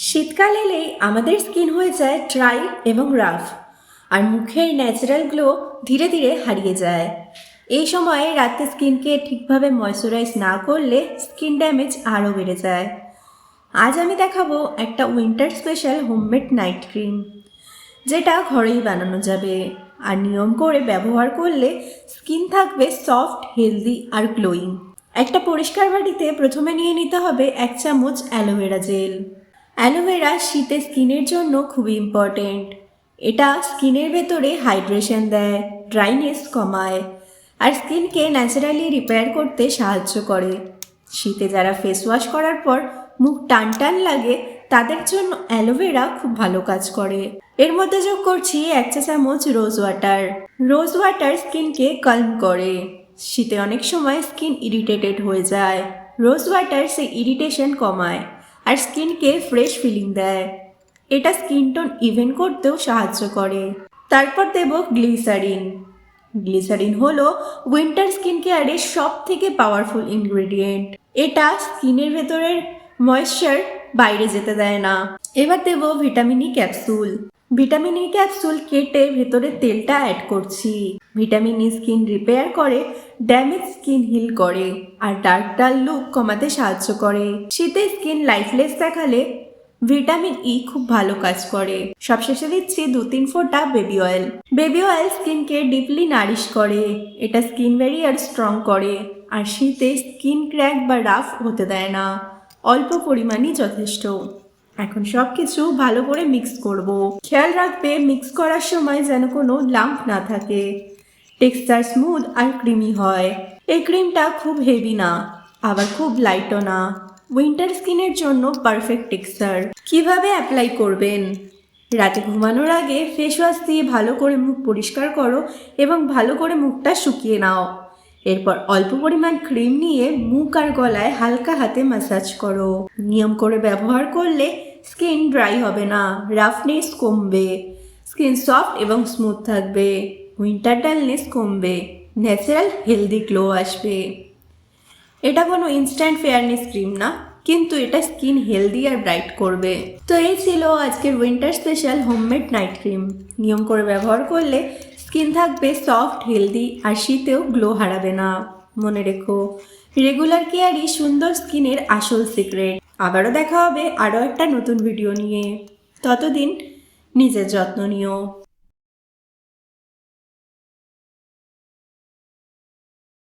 শীতকাল এলেই আমাদের স্কিন হয়ে যায় ড্রাই এবং রাফ, আর মুখের ন্যাচারাল গ্লো ধীরে ধীরে হারিয়ে যায়। এই সময়ে রাতে স্কিনকে ঠিকভাবে ময়শ্চারাইজ না করলে স্কিন ড্যামেজ আরও বেড়ে যায়। আজ আমি দেখাবো একটা winter special homemade night cream, যেটা ঘরেই বানানো যাবে। আর নিয়ম করে ব্যবহার করলে স্কিন থাকবে সফট, হেলদি আর গ্লোয়িং। একটা পরিষ্কার বাটিতে প্রথমে নিয়ে নিতে হবে 1 চামচ অ্যালোভেরা জেল। অ্যালোভেরা শীতে স্কিনের জন্য খুবই ইম্পর্টেন্ট। এটা স্কিনের ভেতরে হাইড্রেশন দেয়, ড্রাইনেস কমায় আর স্কিনকে ন্যাচারালি রিপেয়ার করতে সাহায্য করে। শীতে যারা ফেস ওয়াশ করার পর মুখ টান টান লাগে, তাদের জন্য অ্যালোভেরা খুব ভালো কাজ করে। এর মধ্যে যোগ করছি 1 চা চামচ রোজ ওয়াটার। রোজ ওয়াটার স্কিনকে কালম করে। শীতে অনেক সময় স্কিন ইরিটেটেড হয়ে যায়। রোজ ওয়াটার সেই ইরিটেশন কমায় আর স্কিনকে ফ্রেশ ফিলিং দেয়। এটা স্কিন টোন ইভেন করতেও সাহায্য করে। তারপর দেব গ্লিসারিন। গ্লিসারিন হলো উইন্টার স্কিন কেয়ারের সব থেকে পাওয়ারফুল ইনগ্রেডিয়েন্ট। এটা স্কিনের ভেতরের ময়েশ্চার বাইরে যেতে দেয় না। এবার দেব vitamin E capsule. Vitamin E capsule কেটে ভেতরে তেলটা অ্যাড করছি। ভিটামিন ই স্কিন রিপেয়ার করে, ড্যামেজ স্কিন হিল করে আর ডার্ক লুক কমাতে সাহায্য করে। শীতে স্কিন লাইফলেস দেখালে ভিটামিন ই খুব ভালো কাজ করে। সবশেষে দিচ্ছি 2-3 ফোঁটা বেবি অয়েল। বেবি অয়েল স্কিনকে ডিপলি নারিশ করে। এটা স্কিন ব্যারিয়ার স্ট্রং করে আর শীতে স্কিন ক্র্যাক বা রাফ হতে দেয় না। অল্প পরিমাণই যথেষ্ট। এখন সব কিছু ভালো করে মিক্স করব। খেয়াল রাখবে মিক্স করার সময় যেন কোনো লাম্প না থাকে। টেক্সচার স্মুথ আর ক্রিমি হয়। এই ক্রিমটা খুব হেভি না, আবার খুব লাইটও না। উইন্টার স্কিনের জন্য পারফেক্ট টেক্সচার। কিভাবে অ্যাপ্লাই করবেন? রাতে ঘুমানোর আগে ফেস ওয়াশ দিয়ে ভালো করে মুখ পরিষ্কার করো এবং ভালো করে মুখটা শুকিয়ে নাও। এরপর অল্প পরিমাণ ক্রিম নিয়ে মুখ আর গলায় হালকা হাতে ম্যাসাজ করো। নিয়ম করে ব্যবহার করলে স্কিন ড্রাই হবে না, রাফনেস কমবে, স্কিন সফট এবং স্মুথ থাকবে, উইন্টার ডালনেস কমবে, ন্যাচারাল হেলদি গ্লো আসবে। এটা কোনো ইনস্ট্যান্ট ফেয়ারনেস ক্রিম না, কিন্তু এটা স্কিন হেলদি আর ব্রাইট করবে। তো এই ছিল আজকের winter special homemade night cream. নিয়ম করে ব্যবহার করলে স্কিন থাকবে সফট, হেলদি আর শীতেও গ্লো হারাবে না। মনে রেখো, রেগুলার কেয়ারই সুন্দর স্কিনের আসল সিক্রেট। আবারও দেখা হবে আরও একটা নতুন ভিডিও নিয়ে। ততদিন নিজের যত্ন নিও।